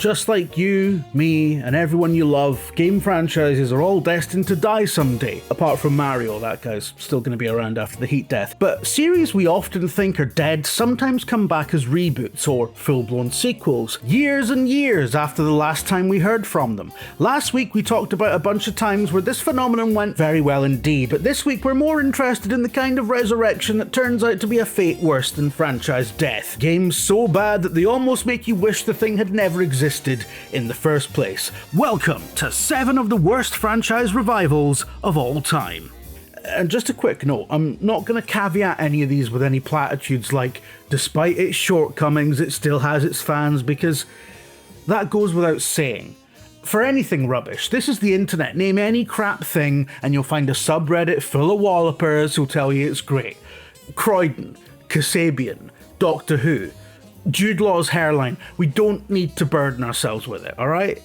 just like you, me, and everyone you love, game franchises are all destined to die someday. Apart from Mario, that guy's still going to be around after the heat death. But series we often think are dead sometimes come back as reboots or full-blown sequels, years and years after the last time we heard from them. Last week we talked about a bunch of times where this phenomenon went very well indeed, but this week we're more interested in the kind of resurrection that turns out to be a fate worse than franchise death. Games so bad that they almost make you wish the thing had never existed in the first place. Welcome to 7 of the worst franchise revivals of all time. And just a quick note, I'm not going to caveat any of these with any platitudes like, despite its shortcomings, it still has its fans, because that goes without saying. For anything rubbish, this is the internet. Name any crap thing and you'll find a subreddit full of wallopers who'll tell you it's great. Croydon, Kasabian, Doctor Who, Jude Law's hairline. We don't need to burden ourselves with it, alright?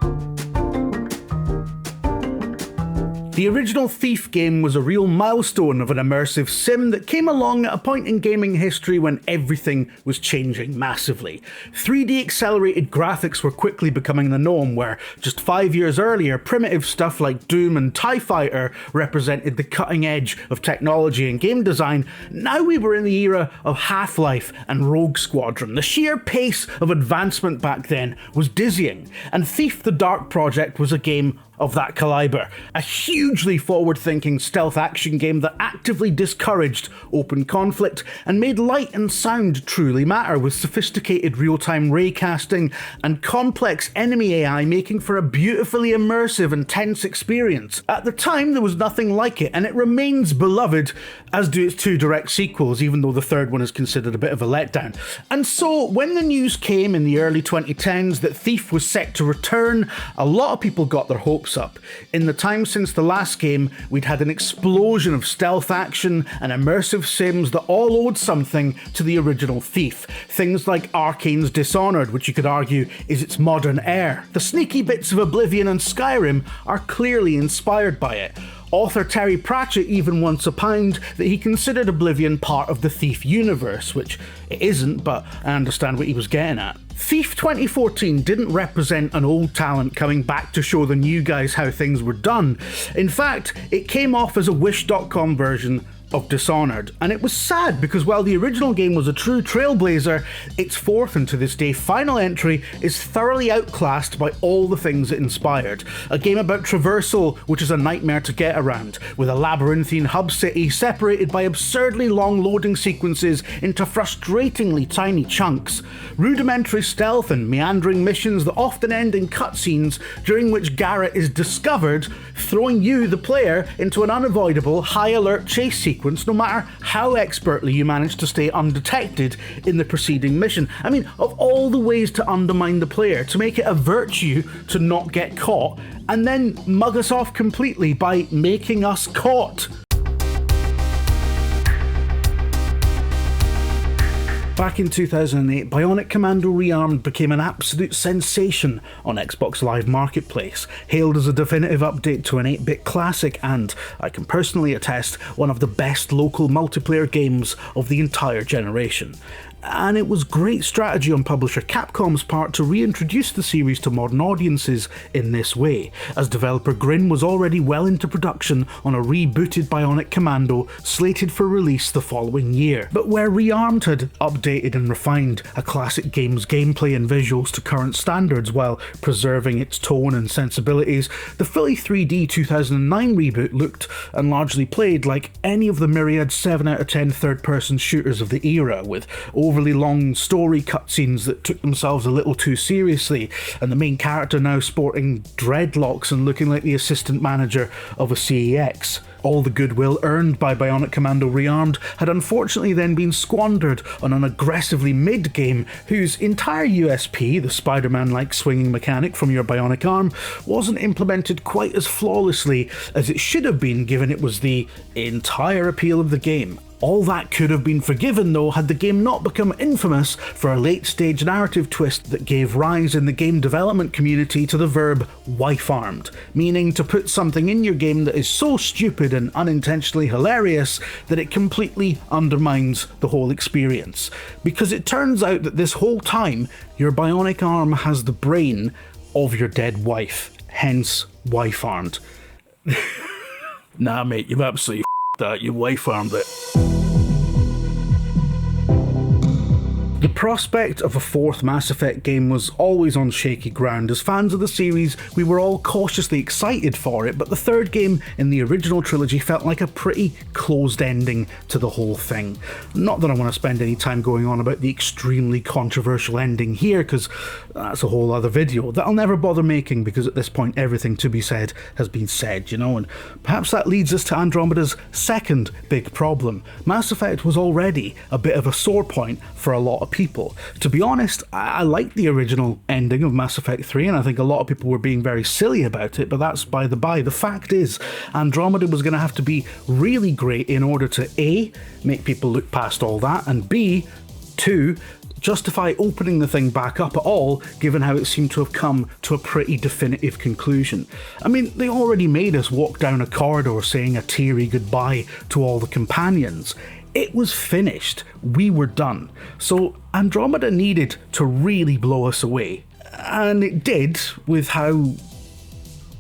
The original Thief game was a real milestone of an immersive sim that came along at a point in gaming history when everything was changing massively. 3D accelerated graphics were quickly becoming the norm, where just 5 years earlier, primitive stuff like Doom and TIE Fighter represented the cutting edge of technology and game design. Now we were in the era of Half-Life and Rogue Squadron. The sheer pace of advancement back then was dizzying, and Thief the Dark Project was a game of that caliber. A hugely forward-thinking stealth action game that actively discouraged open conflict and made light and sound truly matter, with sophisticated real-time raycasting and complex enemy AI making for a beautifully immersive and tense experience. At the time there was nothing like it, and it remains beloved, as do its 2 direct sequels, even though the third one is considered a bit of a letdown. And so when the news came in the early 2010s that Thief was set to return, a lot of people got their hopes up. In the time since the last game, we'd had an explosion of stealth action and immersive sims that all owed something to the original Thief. Things like Arcane's Dishonored, which you could argue is its modern heir. The sneaky bits of Oblivion and Skyrim are clearly inspired by it. Author Terry Pratchett even once opined that he considered Oblivion part of the Thief universe, which it isn't, but I understand what he was getting at. Thief 2014 didn't represent an old talent coming back to show the new guys how things were done. In fact, it came off as a Wish.com version of Dishonored, and it was sad because while the original game was a true trailblazer, its 4th and to this day final entry is thoroughly outclassed by all the things it inspired. A game about traversal which is a nightmare to get around, with a labyrinthine hub city separated by absurdly long loading sequences into frustratingly tiny chunks, rudimentary stealth and meandering missions that often end in cutscenes during which Garrett is discovered, throwing you, the player, into an unavoidable high alert chase sequence no matter how expertly you manage to stay undetected in the preceding mission. I mean, of all the ways to undermine the player, to make it a virtue to not get caught, and then mug us off completely by making us caught. Back in 2008, Bionic Commando Rearmed became an absolute sensation on Xbox Live Marketplace, hailed as a definitive update to an 8-bit classic and, I can personally attest, one of the best local multiplayer games of the entire generation. And it was great strategy on publisher Capcom's part to reintroduce the series to modern audiences in this way, as developer Grin was already well into production on a rebooted Bionic Commando slated for release the following year. But where Rearmed had updated and refined a classic game's gameplay and visuals to current standards while preserving its tone and sensibilities, the fully 3D 2009 reboot looked and largely played like any of the myriad 7 out of 10 third-person shooters of the era, with overly long story cutscenes that took themselves a little too seriously, and the main character now sporting dreadlocks and looking like the assistant manager of a CEX. All the goodwill earned by Bionic Commando Rearmed had unfortunately then been squandered on an aggressively mid-game whose entire USP, the Spider-Man-like swinging mechanic from your bionic arm, wasn't implemented quite as flawlessly as it should have been, given it was the entire appeal of the game. All that could have been forgiven though had the game not become infamous for a late-stage narrative twist that gave rise in the game development community to the verb wife-armed, meaning to put something in your game that is so stupid and unintentionally hilarious that it completely undermines the whole experience. Because it turns out that this whole time, your bionic arm has the brain of your dead wife, hence wife-armed. Nah mate, you've absolutely f***ed that, you wife-armed it. The prospect of a fourth Mass Effect game was always on shaky ground. As fans of the series, we were all cautiously excited for it, but the third game in the original trilogy felt like a pretty closed ending to the whole thing. Not that I want to spend any time going on about the extremely controversial ending here, because that's a whole other video that I'll never bother making, because at this point everything to be said has been said, you know, and perhaps that leads us to Andromeda's second big problem. Mass Effect was already a bit of a sore point for a lot of people. To be honest, I liked the original ending of Mass Effect 3, and I think a lot of people were being very silly about it, but that's by the by. The fact is, Andromeda was going to have to be really great in order to A, make people look past all that, and B, 2, justify opening the thing back up at all, given how it seemed to have come to a pretty definitive conclusion. I mean, they already made us walk down a corridor saying a teary goodbye to all the companions. It was finished. We were done. So Andromeda needed to really blow us away. And it did, with how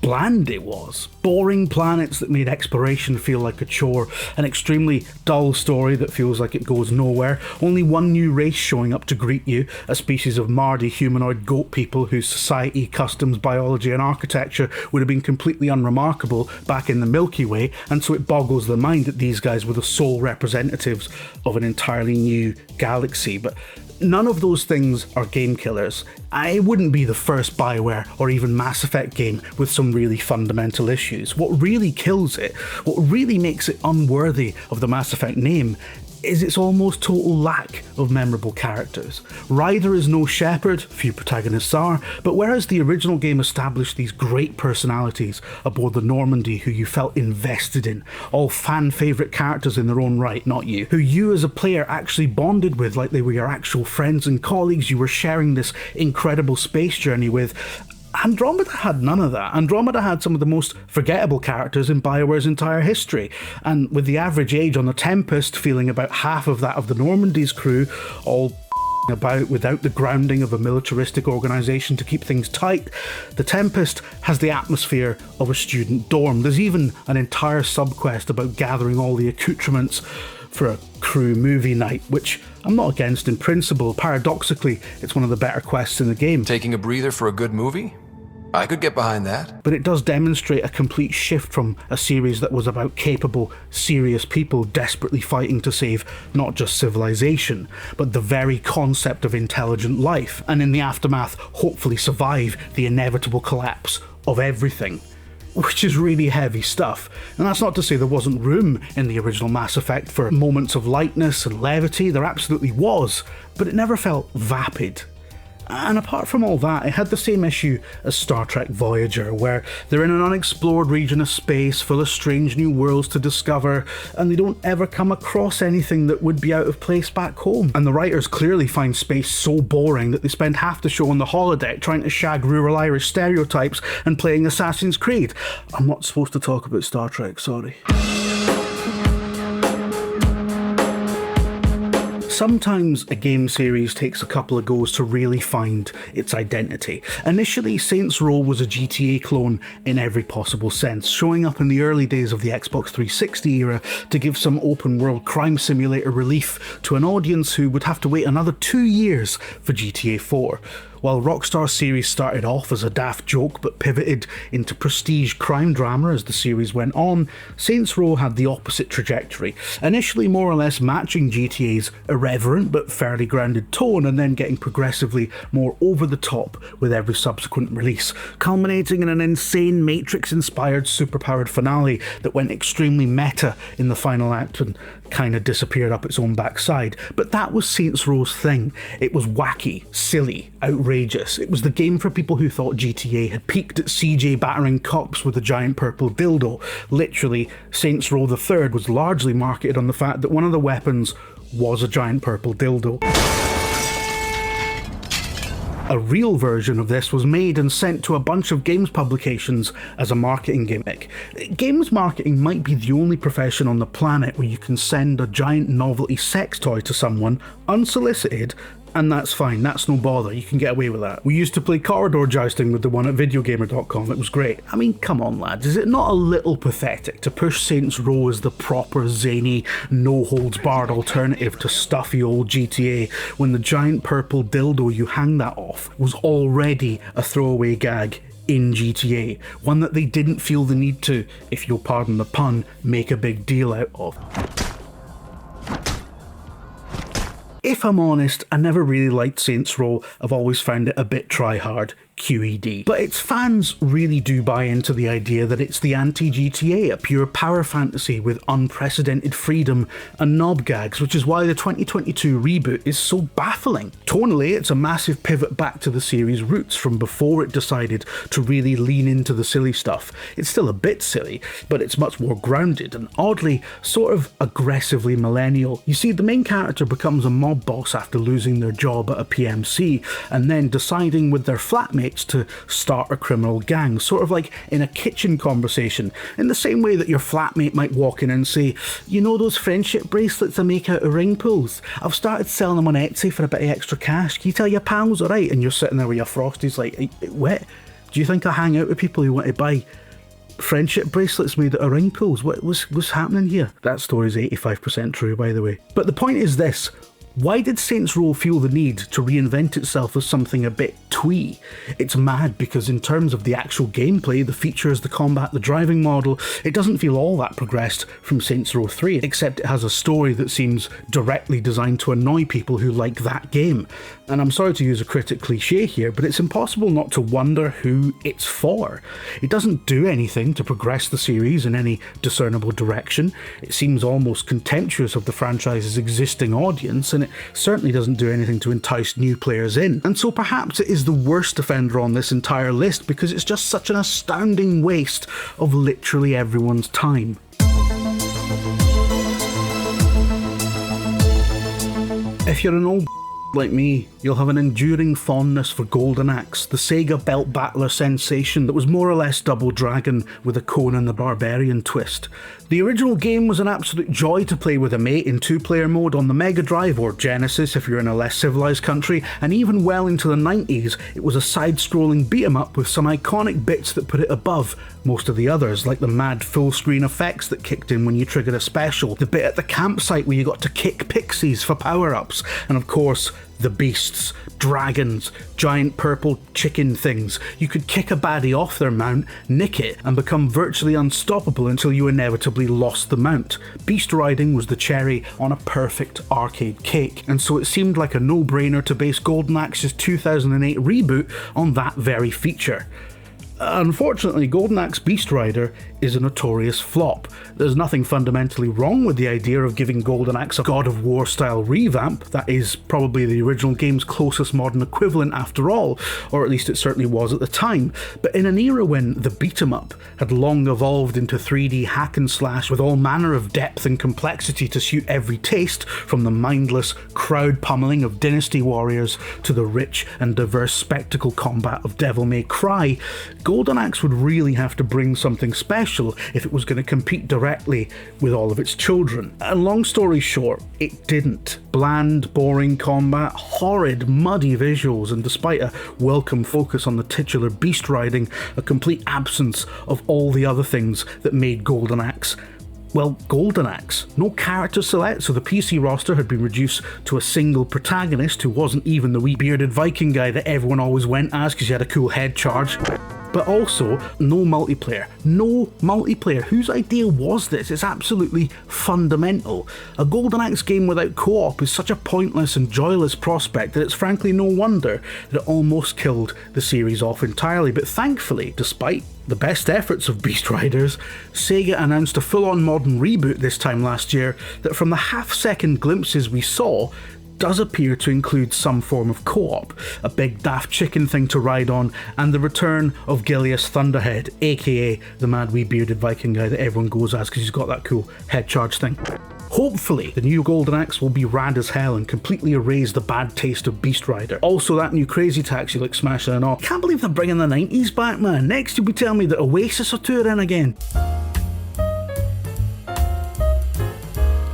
bland it was. Boring planets that made exploration feel like a chore, an extremely dull story that feels like it goes nowhere, only one new race showing up to greet you, a species of Mardy humanoid goat people whose society, customs, biology and architecture would have been completely unremarkable back in the Milky Way, and so it boggles the mind that these guys were the sole representatives of an entirely new galaxy. But none of those things are game killers. It wouldn't be the first BioWare or even Mass Effect game with some really fundamental issues. What really kills it, what really makes it unworthy of the Mass Effect name, is its almost total lack of memorable characters. Ryder is no Shepard, few protagonists are, but whereas the original game established these great personalities aboard the Normandy who you felt invested in, all fan favourite characters in their own right, not you, who you as a player actually bonded with like they were your actual friends and colleagues you were sharing this incredible space journey with, Andromeda had none of that. Andromeda had some of the most forgettable characters in BioWare's entire history, and with the average age on the Tempest feeling about half of that of the Normandy's crew, all about without the grounding of a militaristic organisation to keep things tight, the Tempest has the atmosphere of a student dorm. There's even an entire subquest about gathering all the accoutrements for a crew movie night, which I'm not against in principle. Paradoxically, it's one of the better quests in the game. Taking a breather for a good movie? I could get behind that. But it does demonstrate a complete shift from a series that was about capable, serious people desperately fighting to save not just civilization, but the very concept of intelligent life, and in the aftermath, hopefully survive the inevitable collapse of everything. Which is really heavy stuff. And that's not to say there wasn't room in the original Mass Effect for moments of lightness and levity. There absolutely was, but it never felt vapid. And apart from all that, it had the same issue as Star Trek Voyager, where they're in an unexplored region of space full of strange new worlds to discover, and they don't ever come across anything that would be out of place back home. And the writers clearly find space so boring that they spend half the show on the holodeck trying to shag rural Irish stereotypes and playing Assassin's Creed. I'm not supposed to talk about Star Trek, sorry. Sometimes a game series takes a couple of goes to really find its identity. Initially, Saints Row was a GTA clone in every possible sense, showing up in the early days of the Xbox 360 era to give some open world crime simulator relief to an audience who would have to wait another 2 years for GTA 4. While Rockstar's series started off as a daft joke but pivoted into prestige crime drama as the series went on, Saints Row had the opposite trajectory, initially more or less matching GTA's irreverent but fairly grounded tone, and then getting progressively more over the top with every subsequent release, culminating in an insane Matrix-inspired superpowered finale that went extremely meta in the final act and kind of disappeared up its own backside. But that was Saints Row's thing. It was wacky, silly, outrageous. It was the game for people who thought GTA had peaked at CJ battering cops with a giant purple dildo. Literally, Saints Row the Third was largely marketed on the fact that one of the weapons was a giant purple dildo. A real version of this was made and sent to a bunch of games publications as a marketing gimmick. Games marketing might be the only profession on the planet where you can send a giant novelty sex toy to someone unsolicited, and that's fine, that's no bother, you can get away with that. We used to play corridor jousting with the one at videogamer.com, it was great. I mean, come on lads, is it not a little pathetic to push Saints Row as the proper zany, no-holds-barred alternative to stuffy old GTA when the giant purple dildo you hang that off was already a throwaway gag in GTA, one that they didn't feel the need to, if you'll pardon the pun, make a big deal out of. If I'm honest, I never really liked Saints Row. I've always found it a bit try-hard, QED. But its fans really do buy into the idea that it's the anti-GTA, a pure power fantasy with unprecedented freedom and knob gags, which is why the 2022 reboot is so baffling. Tonally, it's a massive pivot back to the series' roots from before it decided to really lean into the silly stuff. It's still a bit silly, but it's much more grounded and oddly, sort of aggressively millennial. You see, the main character becomes a mob boss after losing their job at a PMC and then deciding with their flatmates to start a criminal gang, sort of like in a kitchen conversation, in the same way that your flatmate might walk in and say, you know those friendship bracelets I make out of ring pulls? I've started selling them on Etsy for a bit of extra cash, can you tell your pals alright? And you're sitting there with your Frosties like, what? Do you think I hang out with people who want to buy friendship bracelets made out of ring pulls? What's happening here? That story's 85% true, by the way. But the point is this: why did Saints Row feel the need to reinvent itself as something a bit twee? It's mad because in terms of the actual gameplay, the features, the combat, the driving model, it doesn't feel all that progressed from Saints Row 3, except it has a story that seems directly designed to annoy people who like that game. And I'm sorry to use a critic cliche here, but it's impossible not to wonder who it's for. It doesn't do anything to progress the series in any discernible direction. It seems almost contemptuous of the franchise's existing audience, and it certainly doesn't do anything to entice new players in. And so perhaps it is the worst offender on this entire list because it's just such an astounding waste of literally everyone's time. If you're an old like me, you'll have an enduring fondness for Golden Axe, the Sega belt battler sensation that was more or less Double Dragon with a Conan the Barbarian twist. The original game was an absolute joy to play with a mate in two-player mode on the Mega Drive or Genesis if you're in a less civilized country, and even well into the 90s it was a side-scrolling beat-em-up with some iconic bits that put it above most of the others, like the mad full-screen effects that kicked in when you triggered a special, the bit at the campsite where you got to kick pixies for power-ups, and of course the beasts, dragons, giant purple chicken things. You could kick a baddie off their mount, nick it, and become virtually unstoppable until you inevitably lost the mount. Beast riding was the cherry on a perfect arcade cake, and so it seemed like a no-brainer to base Golden Axe's 2008 reboot on that very feature. Unfortunately, Golden Axe Beast Rider is a notorious flop. There's nothing fundamentally wrong with the idea of giving Golden Axe a God of War style revamp. That is probably the original game's closest modern equivalent after all, or at least it certainly was at the time. But in an era when the beat-em-up had long evolved into 3D hack and slash with all manner of depth and complexity to suit every taste, from the mindless crowd pummeling of Dynasty Warriors to the rich and diverse spectacle combat of Devil May Cry, Golden Axe would really have to bring something special if it was going to compete directly with all of its children. And long story short, it didn't. Bland, boring combat, horrid, muddy visuals, and despite a welcome focus on the titular beast riding, a complete absence of all the other things that made Golden Axe, well, Golden Axe. No character select, so the PC roster had been reduced to a single protagonist who wasn't even the wee bearded Viking guy that everyone always went as because he had a cool head charge. But also, no multiplayer. No multiplayer. Whose idea was this? It's absolutely fundamental. A Golden Axe game without co-op is such a pointless and joyless prospect that it's frankly no wonder that it almost killed the series off entirely. But thankfully, despite the best efforts of Beast Riders, Sega announced a full-on modern reboot this time last year that, from the half-second glimpses we saw, does appear to include some form of co-op, a big daft chicken thing to ride on, and the return of Gilius Thunderhead, aka the mad wee bearded Viking guy that everyone goes as because he's got that cool head charge thing. Hopefully, the new Golden Axe will be rad as hell and completely erase the bad taste of Beast Rider. Also, that new Crazy Taxi looks smashing and all. Can't believe they're bringing the 90s back, man. Next you'll be telling me that Oasis are touring again.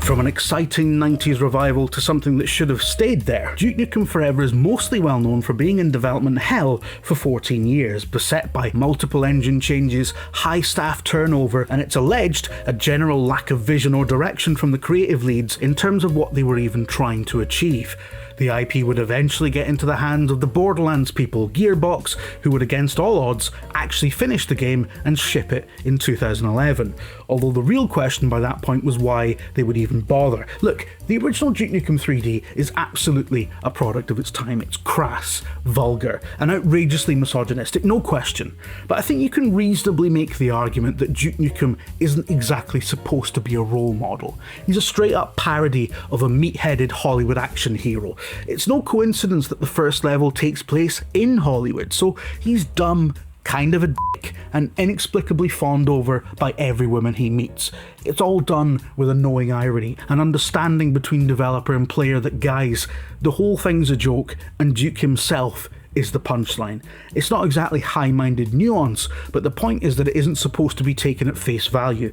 From an exciting 90s revival to something that should have stayed there, Duke Nukem Forever is mostly well known for being in development hell for 14 years, beset by multiple engine changes, high staff turnover, and it's alleged a general lack of vision or direction from the creative leads in terms of what they were even trying to achieve. The IP would eventually get into the hands of the Borderlands people, Gearbox, who would against all odds actually finish the game and ship it in 2011. Although the real question by that point was why they would even bother. Look, the original Duke Nukem 3D is absolutely a product of its time. It's crass, vulgar, and outrageously misogynistic, no question. But I think you can reasonably make the argument that Duke Nukem isn't exactly supposed to be a role model. He's a straight up parody of a meat-headed Hollywood action hero. It's no coincidence that the first level takes place in Hollywood, so he's dumb, kind of a dick, and inexplicably fawned over by every woman he meets. It's all done with a knowing irony, an understanding between developer and player that, guys, the whole thing's a joke and Duke himself is the punchline. It's not exactly high-minded nuance, but the point is that it isn't supposed to be taken at face value.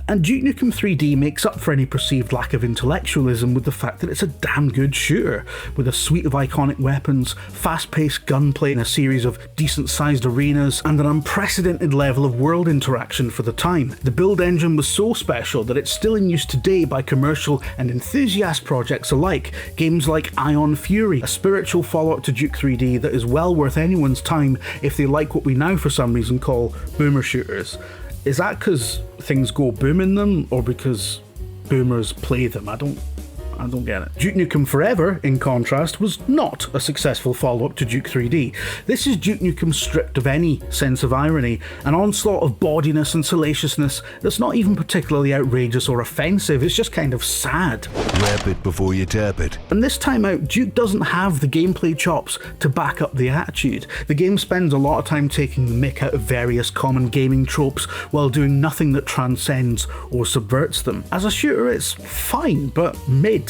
And Duke Nukem 3D makes up for any perceived lack of intellectualism with the fact that it's a damn good shooter, with a suite of iconic weapons, fast-paced gunplay in a series of decent-sized arenas, and an unprecedented level of world interaction for the time. The build engine was so special that it's still in use today by commercial and enthusiast projects alike. Games like Ion Fury, a spiritual follow-up to Duke 3D that is well worth anyone's time if they like what we now for some reason call boomer shooters. Is that because things go boom in them, or because boomers play them? I don't get it. Duke Nukem Forever, in contrast, was not a successful follow-up to Duke 3D. This is Duke Nukem stripped of any sense of irony, an onslaught of bawdiness and salaciousness that's not even particularly outrageous or offensive, it's just kind of sad. Wrap it before you tap it. And this time out, Duke doesn't have the gameplay chops to back up the attitude. The game spends a lot of time taking the mick out of various common gaming tropes while doing nothing that transcends or subverts them. As a shooter, it's fine, but mid.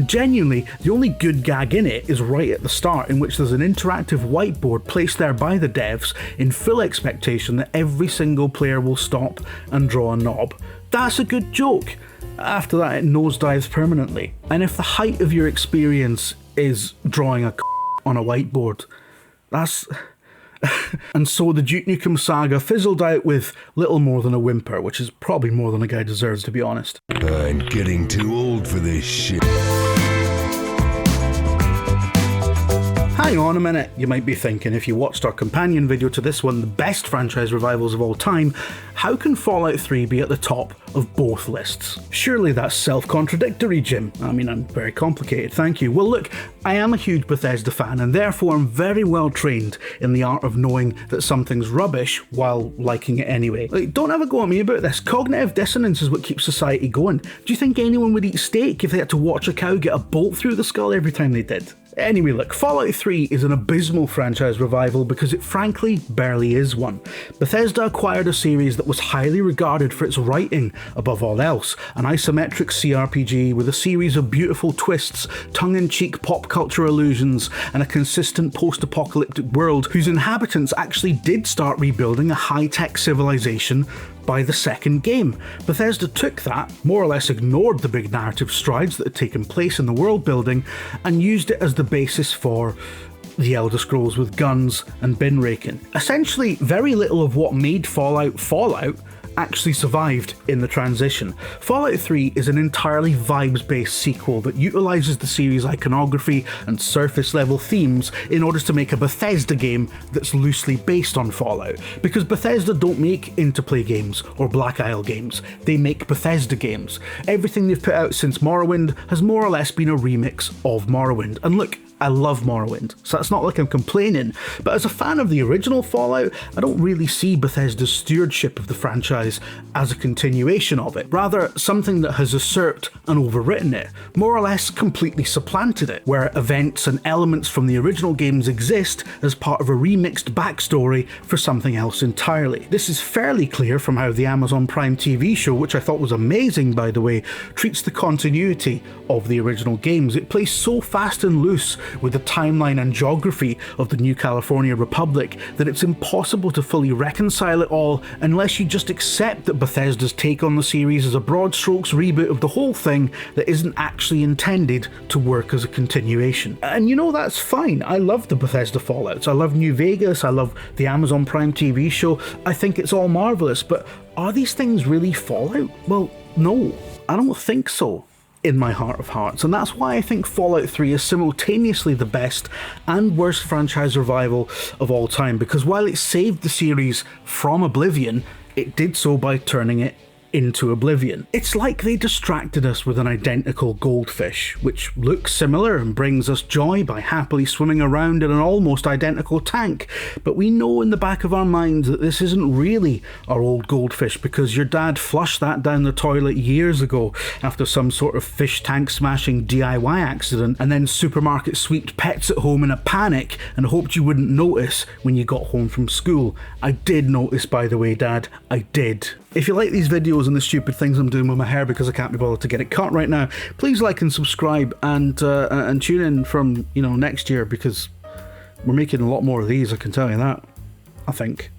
Genuinely, the only good gag in it is right at the start, in which there's an interactive whiteboard placed there by the devs in full expectation that every single player will stop and draw a knob. That's a good joke. After that, it nosedives permanently. And if the height of your experience is drawing a on a whiteboard, that's... And so the Duke Nukem saga fizzled out with little more than a whimper, which is probably more than a guy deserves, to be honest. I'm getting too old for this shit. Hang on a minute, you might be thinking, if you watched our companion video to this one, the best franchise revivals of all time, how can Fallout 3 be at the top of both lists? Surely that's self-contradictory, Jim. I mean, I'm very complicated, thank you. Well look, I am a huge Bethesda fan, and therefore I'm very well trained in the art of knowing that something's rubbish while liking it anyway. Like, don't ever go at me about this. Cognitive dissonance is what keeps society going. Do you think anyone would eat steak if they had to watch a cow get a bolt through the skull every time they did? Anyway, look, Fallout 3 is an abysmal franchise revival because it frankly barely is one. Bethesda acquired a series that was highly regarded for its writing above all else, an isometric CRPG with a series of beautiful twists, tongue-in-cheek pop culture allusions, and a consistent post-apocalyptic world whose inhabitants actually did start rebuilding a high-tech civilization by the second game. Bethesda took that, more or less ignored the big narrative strides that had taken place in the world building, and used it as the basis for The Elder Scrolls with guns and bin raking. Essentially, very little of what made Fallout Fallout actually survived in the transition. Fallout 3 is an entirely vibes-based sequel that utilises the series' iconography and surface-level themes in order to make a Bethesda game that's loosely based on Fallout. Because Bethesda don't make Interplay games or Black Isle games, they make Bethesda games. Everything they've put out since Morrowind has more or less been a remix of Morrowind. And look, I love Morrowind, so it's not like I'm complaining, but as a fan of the original Fallout, I don't really see Bethesda's stewardship of the franchise as a continuation of it, rather something that has usurped and overwritten it, more or less completely supplanted it, where events and elements from the original games exist as part of a remixed backstory for something else entirely. This is fairly clear from how the Amazon Prime TV show, which I thought was amazing by the way, treats the continuity of the original games. It plays so fast and loose with the timeline and geography of the New California Republic that it's impossible to fully reconcile it all unless you just accept that Bethesda's take on the series is a broad strokes reboot of the whole thing that isn't actually intended to work as a continuation. And you know, that's fine. I love the Bethesda Fallouts. I love New Vegas. I love the Amazon Prime TV show. I think it's all marvelous, but are these things really Fallout? Well, no, I don't think so. In my heart of hearts, and that's why I think Fallout 3 is simultaneously the best and worst franchise revival of all time, because while it saved the series from oblivion, it did so by turning it into oblivion. It's like they distracted us with an identical goldfish, which looks similar and brings us joy by happily swimming around in an almost identical tank, but we know in the back of our minds that this isn't really our old goldfish because your dad flushed that down the toilet years ago after some sort of fish tank smashing DIY accident, and then supermarket sweeped pets at home in a panic and hoped you wouldn't notice when you got home from school. I did notice, by the way, Dad, I did. If you like these videos and the stupid things I'm doing with my hair because I can't be bothered to get it cut right now, please like and subscribe, and tune in from, you know, next year, because we're making a lot more of these, I can tell you that, I think.